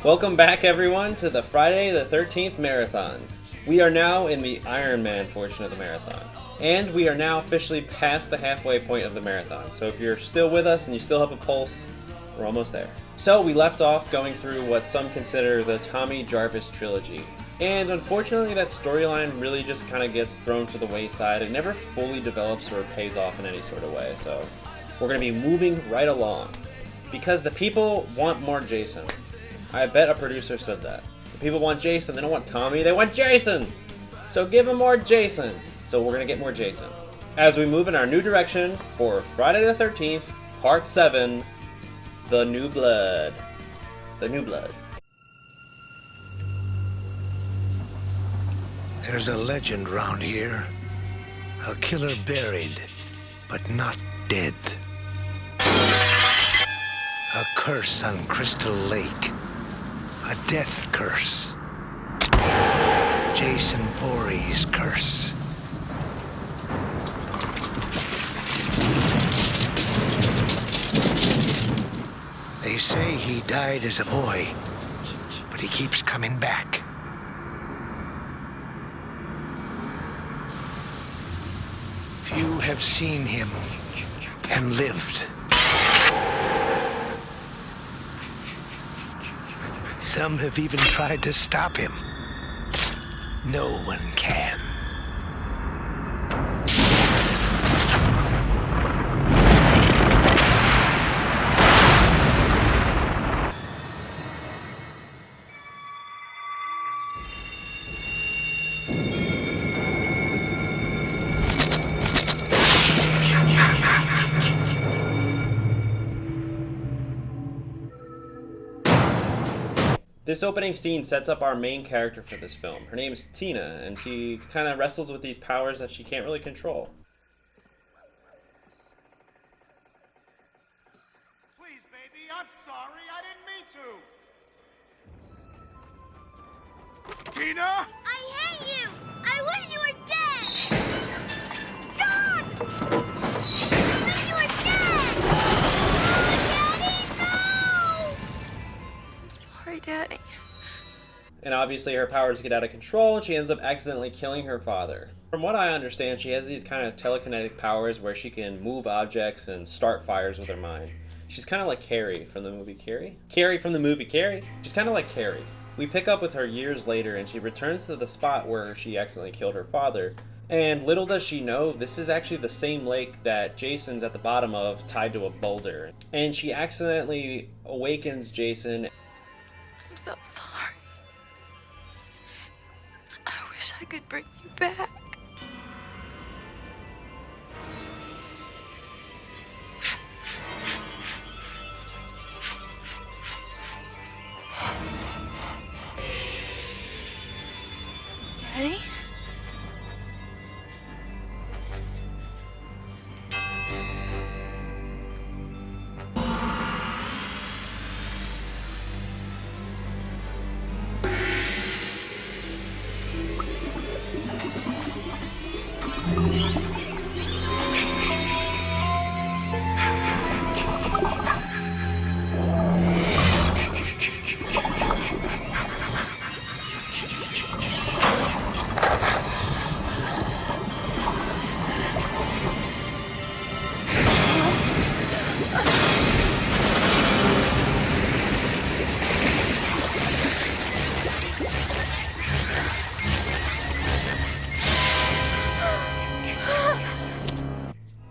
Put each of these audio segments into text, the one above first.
Welcome back, everyone, to the Friday the 13th Marathon. We are now in the Iron Man portion of the marathon, and we are now officially past the halfway point of the marathon. So if you're still with us and you still have a pulse, we're almost there. So we left off going through what some consider the Tommy Jarvis trilogy. And unfortunately, that storyline really just kind of gets thrown to the wayside. It never fully develops or pays off in any sort of way. So we're going to be moving right along. Because the people want more Jason. I bet a producer said that. The people want Jason, they don't want Tommy, they want Jason! So give them more Jason! So we're gonna get more Jason. As we move in our new direction for Friday the 13th, Part 7, The New Blood. The New Blood. There's a legend round here. A killer buried, but not dead. A curse on Crystal Lake. A death curse. Jason Voorhees' curse. They say he died as a boy, but he keeps coming back. Few have seen him and lived. Some have even tried to stop him. No one can. This opening scene sets up our main character for this film. Her name is Tina, and she kind of wrestles with these powers that she can't really control. Please, baby, I'm sorry. I didn't mean to. Tina? I hate you! I wish you were dead! John! I wish you were dead! Daddy, no! I'm sorry, Daddy. And obviously her powers get out of control, and she ends up accidentally killing her father. From what I understand, she has these kind of telekinetic powers where she can move objects and start fires with her mind. She's kind of like Carrie from the movie Carrie. Carrie from the movie Carrie. She's kind of like Carrie. We pick up with her years later, and she returns to the spot where she accidentally killed her father. And little does she know, this is actually the same lake that Jason's at the bottom of, tied to a boulder. And she accidentally awakens Jason. I'm so sorry. I wish I could bring you back. Daddy?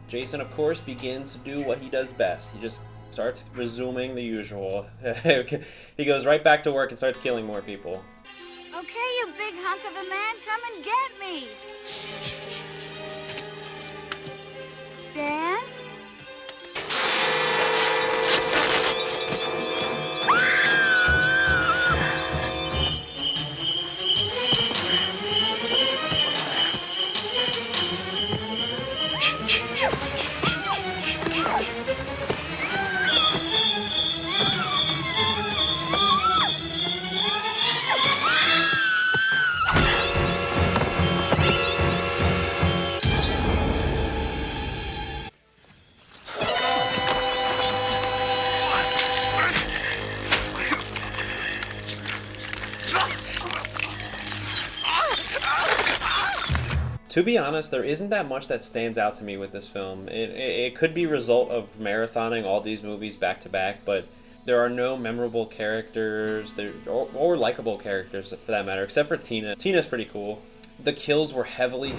Jason, of course, begins to do what he does best. He just starts resuming the usual. He goes right back to work and starts killing more people. Okay, you big hunk of a man, come and get me! Dan? To be honest, there isn't that much that stands out to me with this film. It could be a result of marathoning all these movies back to back, but there are no memorable characters or likable characters for that matter, except for Tina. Tina's pretty cool. The kills were heavily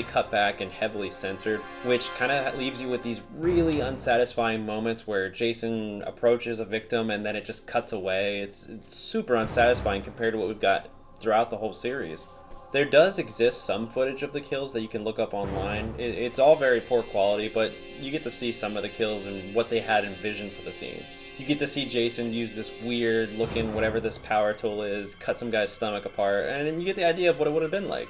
cut back and heavily censored, which kind of leaves you with these really unsatisfying moments where Jason approaches a victim and then it just cuts away. It's super unsatisfying compared to what we've got throughout the whole series. There does exist some footage of the kills that you can look up online. It's all very poor quality, but you get to see some of the kills and what they had envisioned for the scenes. You get to see Jason use this weird looking, whatever this power tool is, cut some guy's stomach apart, and then you get the idea of what it would have been like.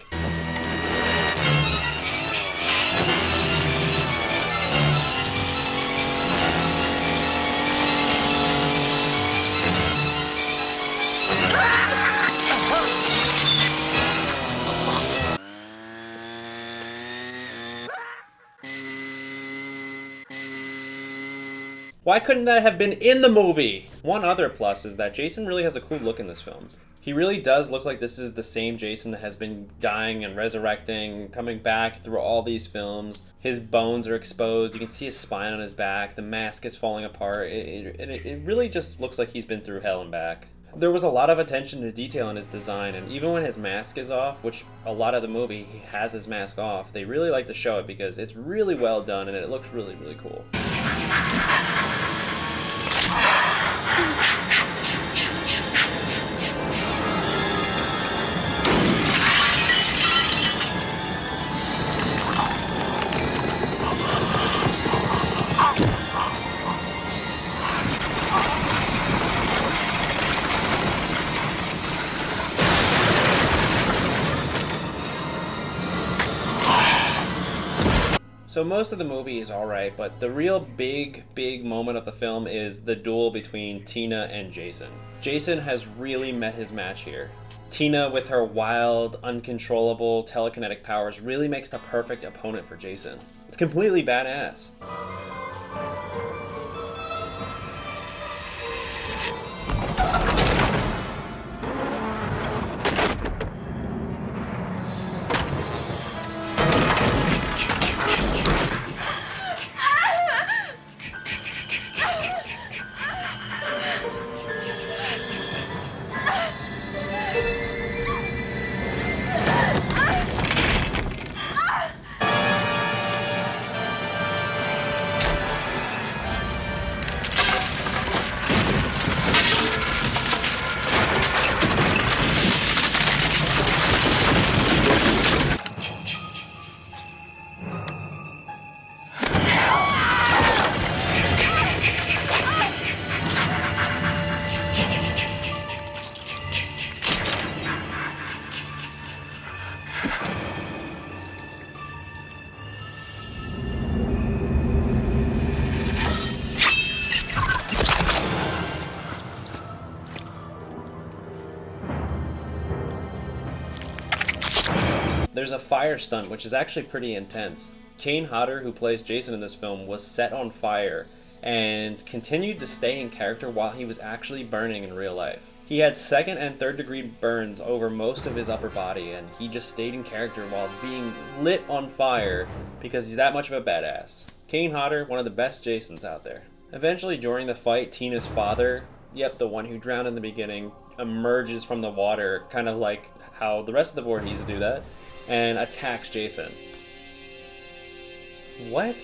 Why couldn't that have been in the movie? One other plus is that Jason really has a cool look in this film. He really does look like this is the same Jason that has been dying and resurrecting, coming back through all these films. His bones are exposed, you can see his spine on his back, the mask is falling apart. It really just looks like he's been through hell and back. There was a lot of attention to detail in his design, and even when his mask is off, which a lot of the movie he has his mask off, they really like to show it because it's really well done and it looks really cool. So most of the movie is alright, but the real big moment of the film is the duel between Tina and Jason. Jason has really met his match here. Tina, with her wild, uncontrollable telekinetic powers, really makes the perfect opponent for Jason. It's completely badass. There's a fire stunt, which is actually pretty intense. Kane Hodder, who plays Jason in this film, was set on fire and continued to stay in character while he was actually burning in real life. He had second and third degree burns over most of his upper body, and he just stayed in character while being lit on fire because he's that much of a badass. Kane Hodder, one of the best Jasons out there. Eventually, during the fight, Tina's father, yep, the one who drowned in the beginning, emerges from the water, kind of like how the rest of the Voorhees do that, and attacks Jason. What?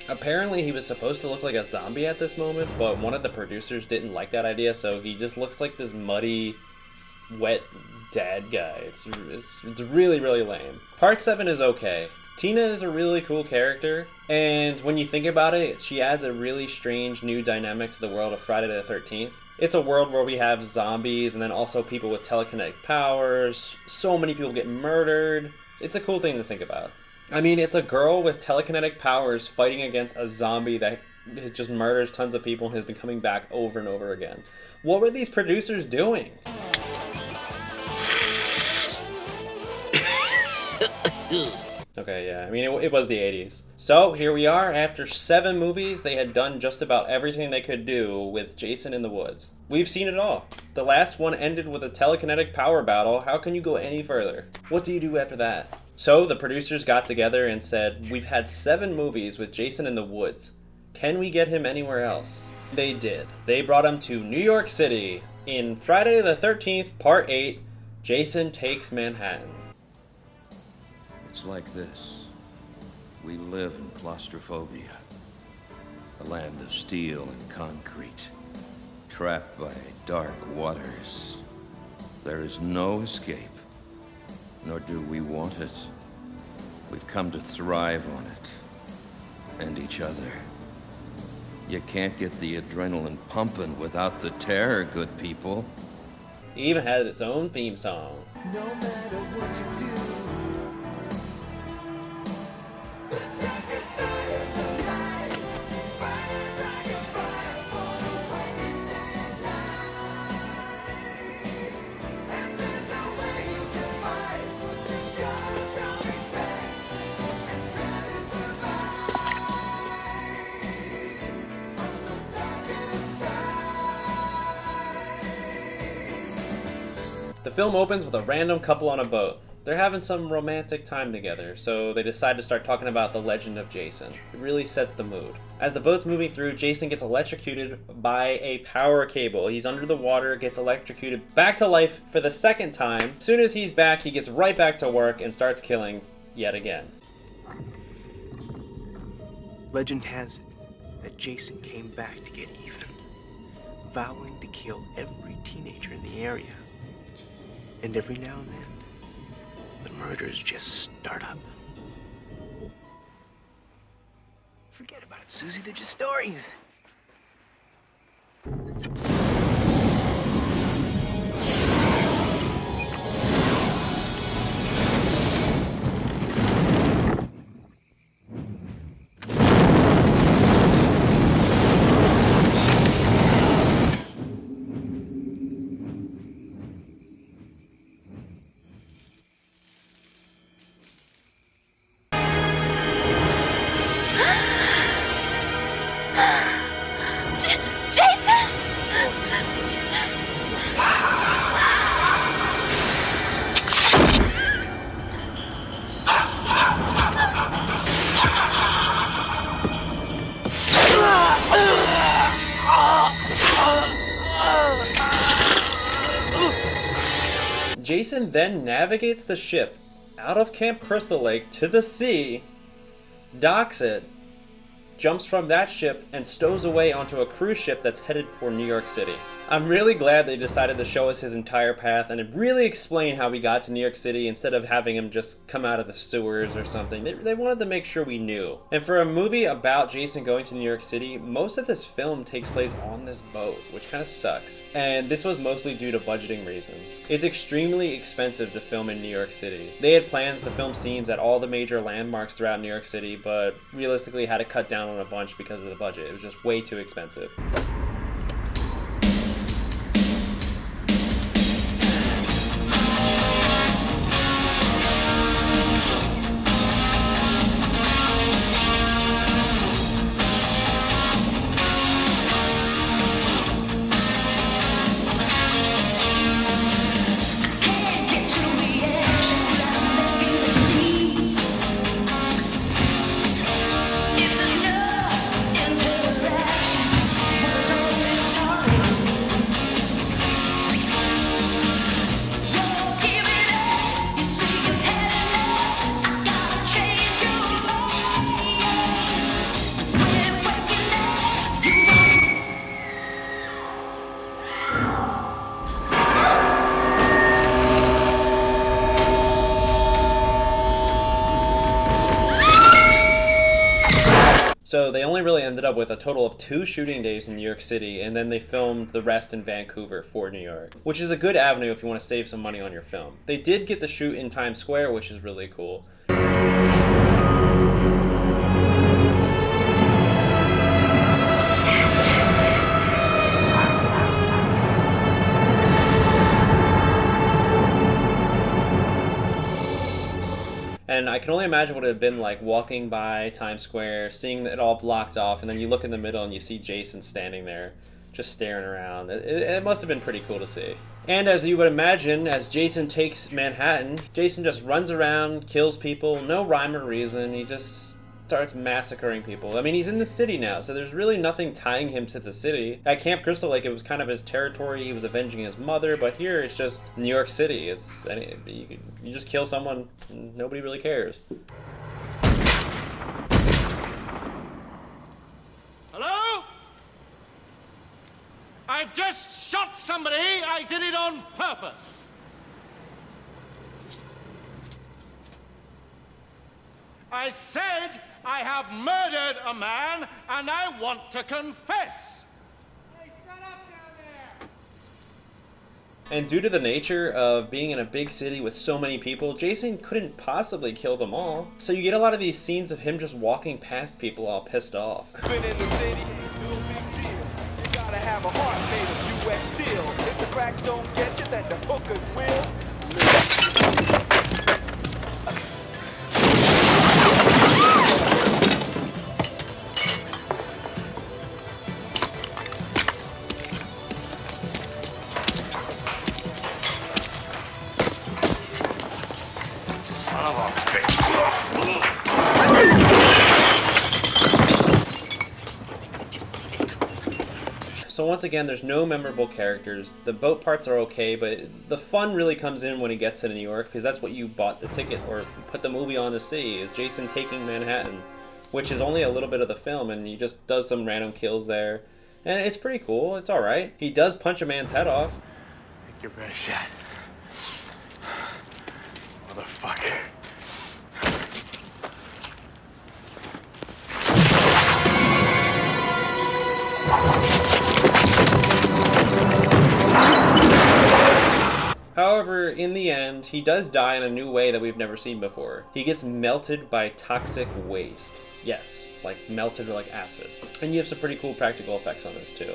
Apparently he was supposed to look like a zombie at this moment, but one of the producers didn't like that idea, so he just looks like this muddy, wet dad guy. It's really lame. Part 7 is okay. Tina is a really cool character, and when you think about it, she adds a really strange new dynamic to the world of Friday the 13th. It's a world where we have zombies and then also people with telekinetic powers. So many people get murdered. It's a cool thing to think about. I mean, it's a girl with telekinetic powers fighting against a zombie that just murders tons of people and has been coming back over and over again. What were these producers doing? Okay, yeah, I mean, it was the 80s. So, here we are. After 7 movies, they had done just about everything they could do with Jason in the Woods. We've seen it all. The last one ended with a telekinetic power battle. How can you go any further? What do you do after that? So, the producers got together and said, we've had 7 movies with Jason in the Woods. Can we get him anywhere else? They did. They brought him to New York City. In Friday the 13th, Part 8, Jason Takes Manhattan. It's like this. We live in claustrophobia. A land of steel and concrete. Trapped by dark waters. There is no escape. Nor do we want it. We've come to thrive on it. And each other. You can't get the adrenaline pumping without the terror, good people. It even had its own theme song. No matter what you do. The film opens with a random couple on a boat. They're having some romantic time together, so they decide to start talking about the legend of Jason. It really sets the mood. As the boat's moving through, Jason gets electrocuted by a power cable. He's under the water, gets electrocuted back to life for the second time. As soon as he's back, he gets right back to work and starts killing yet again. Legend has it that Jason came back to get even, vowing to kill every teenager in the area. And every now and then, the murders just start up. Forget about it, Susie. They're just stories. Jason then navigates the ship out of Camp Crystal Lake to the sea, docks it, jumps from that ship, and stows away onto a cruise ship that's headed for New York City. I'm really glad they decided to show us his entire path and really explain how we got to New York City instead of having him just come out of the sewers or something. They wanted to make sure we knew. And for a movie about Jason going to New York City, most of this film takes place on this boat, which kind of sucks. And this was mostly due to budgeting reasons. It's extremely expensive to film in New York City. They had plans to film scenes at all the major landmarks throughout New York City, but realistically had to cut down on a bunch because of the budget. It was just way too expensive. So they only really ended up with a total of 2 shooting days in New York City, and then they filmed the rest in Vancouver for New York, which is a good avenue if you want to save some money on your film. They did get the shoot in Times Square, which is really cool. And I can only imagine what it would have been like walking by Times Square, seeing it all blocked off, and then you look in the middle and you see Jason standing there, just staring around. It must have been pretty cool to see. And as you would imagine, as Jason takes Manhattan, Jason just runs around, kills people, no rhyme or reason. He just starts massacring people. I mean, he's in the city now, so there's really nothing tying him to the city. At Camp Crystal Lake, it was kind of his territory. He was avenging his mother, but here it's just New York City. You just kill someone, and nobody really cares. Hello? I've just shot somebody. I did it on purpose. I said I have murdered a man, and I want to confess. Hey, shut up down there! And due to the nature of being in a big city with so many people, Jason couldn't possibly kill them all. So you get a lot of these scenes of him just walking past people all pissed off. Been in the city, ain't no big deal. You gotta have a heart made of U.S. steel. If the crack don't get you, then the hookers will. So once again, there's no memorable characters. The boat parts are okay, but the fun really comes in when he gets to New York, because that's what you bought the ticket or put the movie on to see, is Jason taking Manhattan, which is only a little bit of the film, and he just does some random kills there. And it's pretty cool. It's alright. He does punch a man's head off. Take your best shot. Motherfucker. However, in the end, he does die in a new way that we've never seen before. He gets melted by toxic waste. Yes, like melted or like acid. And you have some pretty cool practical effects on this too.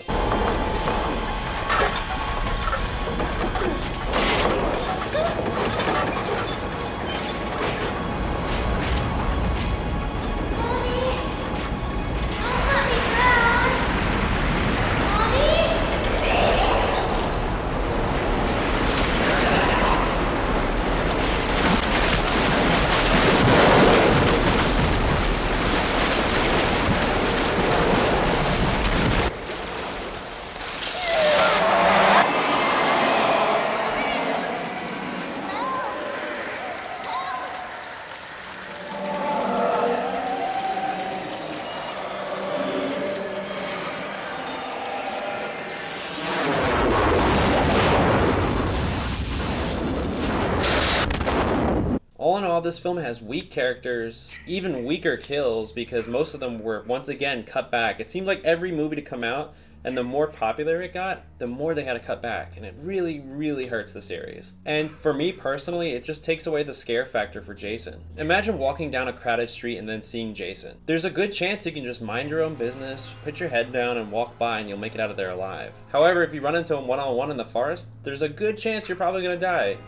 All in all, this film has weak characters, even weaker kills, because most of them were, once again, cut back. It seemed like every movie to come out, and the more popular it got, the more they had to cut back, and it really, really hurts the series. And for me personally, it just takes away the scare factor for Jason. Imagine walking down a crowded street and then seeing Jason. There's a good chance you can just mind your own business, put your head down and walk by and you'll make it out of there alive. However, if you run into him one-on-one in the forest, there's a good chance you're probably gonna die.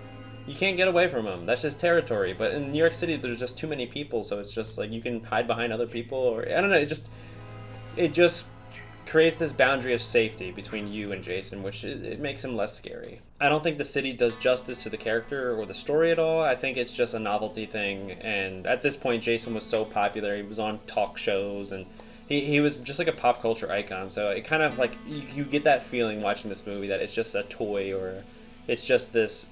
You can't get away from him. That's just territory. But in New York City, there's just too many people, so it's just like you can hide behind other people, or I don't know. It just creates this boundary of safety between you and Jason, which it makes him less scary. I don't think the city does justice to the character or the story at all. I think it's just a novelty thing. And at this point, Jason was so popular. He was on talk shows and he was just like a pop culture icon. So it kind of like you get that feeling watching this movie that it's just a toy or it's just this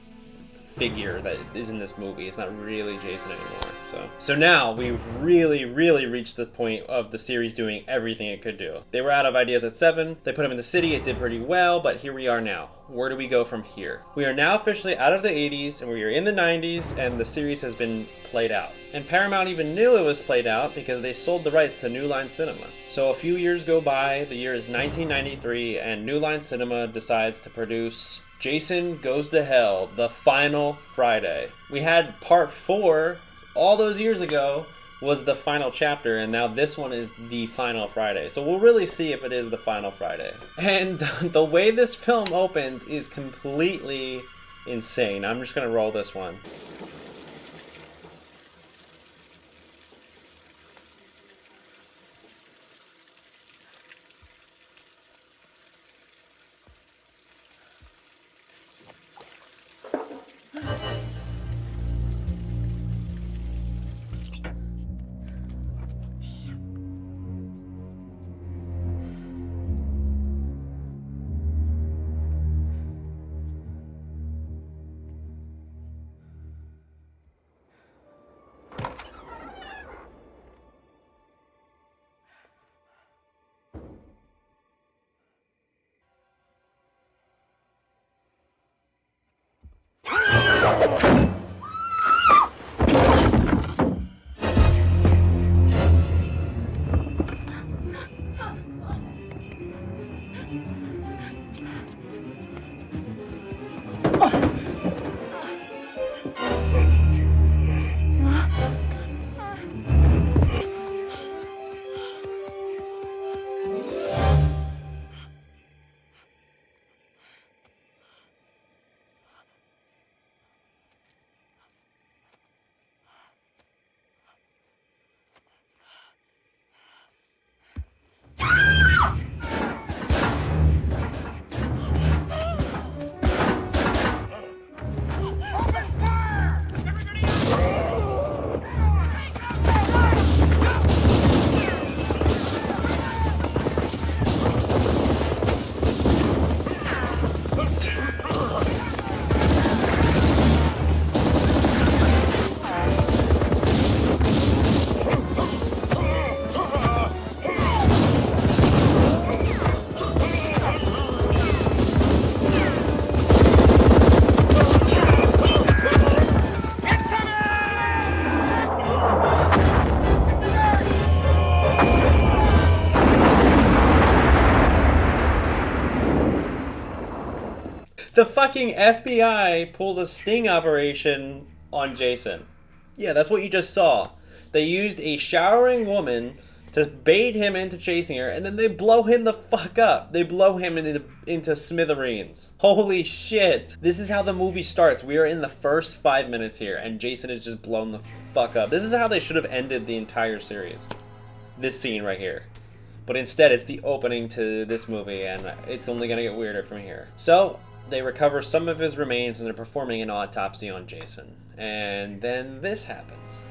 figure that is in this movie. It's not really Jason anymore. So now we've really reached the point of the series doing everything it could do. They were out of ideas at 7. They put him in the city. It did pretty well, but here we are now. Where do we go from here? We are now officially out of the 80s and we are in the 90s, and the series has been played out. And Paramount even knew it was played out because they sold the rights to New Line Cinema. So a few years go by, the year is 1993, and New Line Cinema decides to produce Jason Goes to Hell, The Final Friday. We had part 4 all those years ago was the final chapter, and now this one is The Final Friday. So we'll really see if it is The Final Friday. And the way this film opens is completely insane. I'm just gonna roll this one. The fucking FBI pulls a sting operation on Jason. Yeah, that's what you just saw. They used a showering woman to bait him into chasing her, and then they blow him the fuck up. They blow him into smithereens. Holy shit. This is how the movie starts. We are in the first 5 minutes here, and Jason is just blown the fuck up. This is how they should have ended the entire series. This scene right here. But instead, it's the opening to this movie, and it's only gonna get weirder from here. So, they recover some of his remains and they're performing an autopsy on Jason. And then this happens.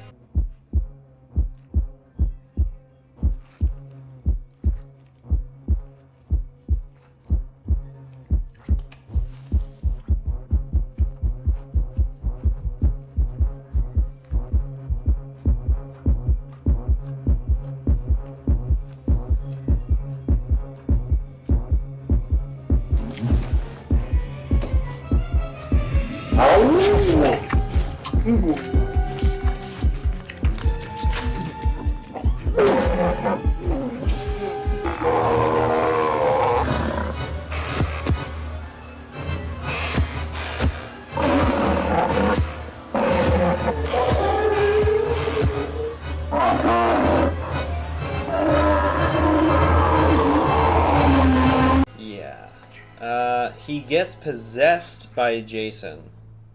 He gets possessed by Jason,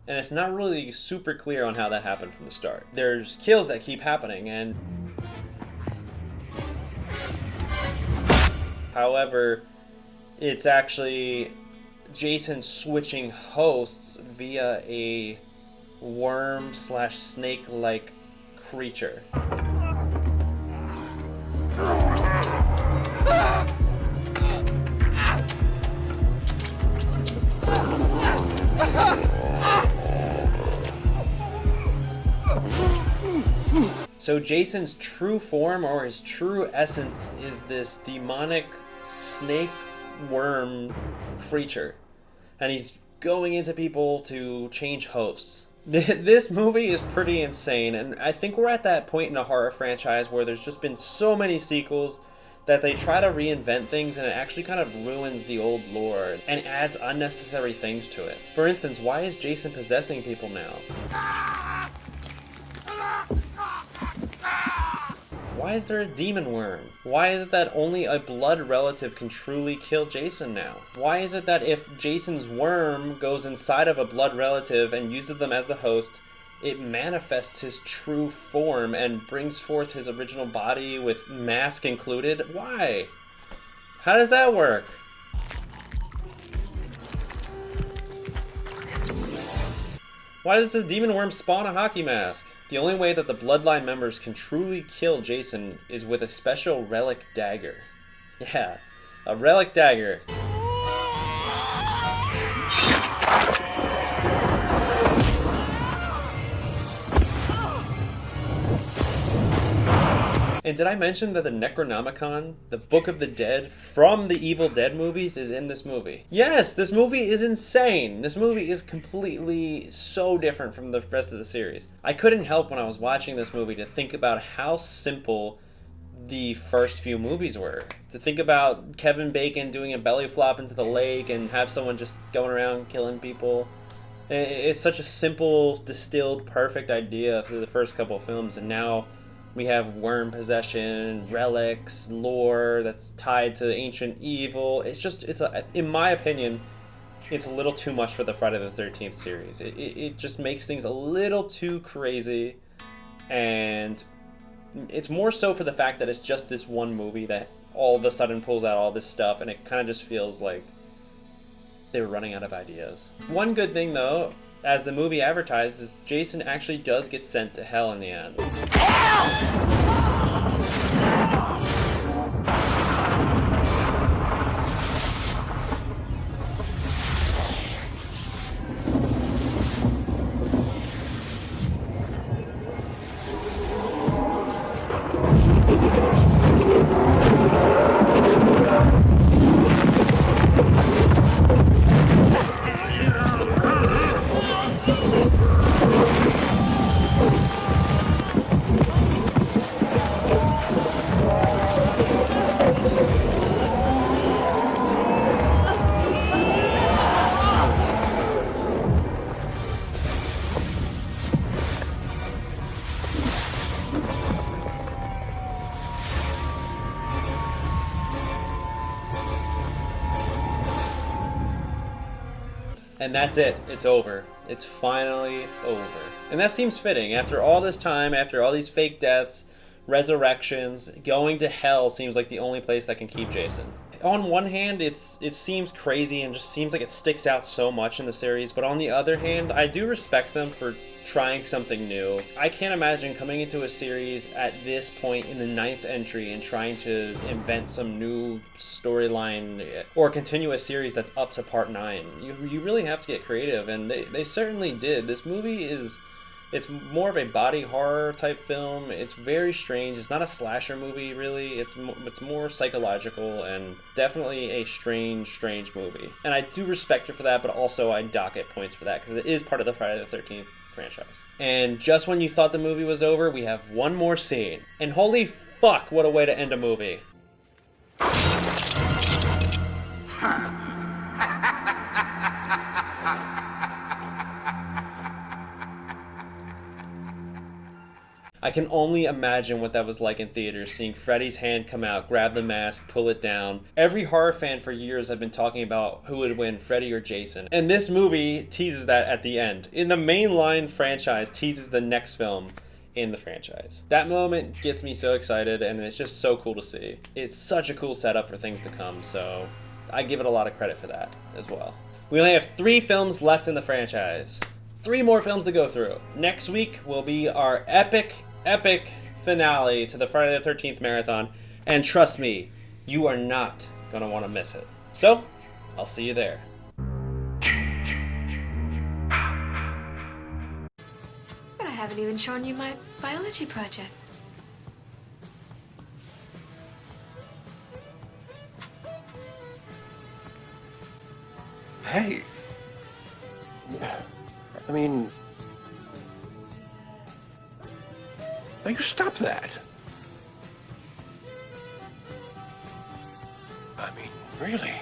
and it's not really super clear on how that happened from the start. There's kills that keep happening, and however, it's actually Jason switching hosts via a worm/snake-like creature. So Jason's true form, or his true essence, is this demonic snake worm creature. And he's going into people to change hosts. This movie is pretty insane, and I think we're at that point in a horror franchise where there's just been so many sequels that they try to reinvent things, and it actually kind of ruins the old lore and adds unnecessary things to it. For instance, why is Jason possessing people now? Why is there a demon worm? Why is it that only a blood relative can truly kill Jason now? Why is it that if Jason's worm goes inside of a blood relative and uses them as the host, it manifests his true form and brings forth his original body with mask included? Why? How does that work? Why does the demon worm spawn a hockey mask? The only way that the Bloodline members can truly kill Jason is with a special relic dagger. Yeah, a relic dagger. And did I mention that the Necronomicon, the Book of the Dead from the Evil Dead movies, is in this movie? Yes, this movie is insane. This movie is completely so different from the rest of the series. I couldn't help when I was watching this movie to think about how simple the first few movies were. To think about Kevin Bacon doing a belly flop into the lake and have someone just going around killing people. It's such a simple, distilled, perfect idea for the first couple of films, and now we have worm possession, relics, lore that's tied to ancient evil. In my opinion, it's a little too much for the Friday the 13th series. It just makes things a little too crazy, and it's more so for the fact that it's just this one movie that all of a sudden pulls out all this stuff, and it kind of just feels like they were running out of ideas. One good thing, though, as the movie advertised, is Jason actually does get sent to hell in the end. And that's it. It's over. It's finally over. And that seems fitting. After all this time, after all these fake deaths, resurrections, going to hell seems like the only place that can keep Jason. On one hand, it seems crazy and just seems like it sticks out so much in the series, but on the other hand, I do respect them for trying something new. I can't imagine coming into a series at this point in the 9th entry and trying to invent some new storyline or continue a series that's up to part 9. You really have to get creative, and they certainly did. This movie it's more of a body horror type film. It's very strange. It's not a slasher movie, really. It's more psychological and definitely a strange movie. And I do respect it for that, but also I dock it points for that because it is part of the Friday the 13th franchise. And just when you thought the movie was over, we have one more scene. And holy fuck, what a way to end a movie. I can only imagine what that was like in theaters, seeing Freddy's hand come out, grab the mask, pull it down. Every horror fan for years have been talking about who would win, Freddy or Jason. And this movie teases that at the end. In the mainline franchise, teases the next film in the franchise. That moment gets me so excited, and it's just so cool to see. It's such a cool setup for things to come, so I give it a lot of credit for that as well. We only have 3 films left in the franchise. 3 more films to go through. Next week will be our epic finale to the Friday the 13th marathon, and trust me, you are not going to want to miss it. So, I'll see you there. But I haven't even shown you my biology project. Hey. I mean... Now you stop that. I mean, really.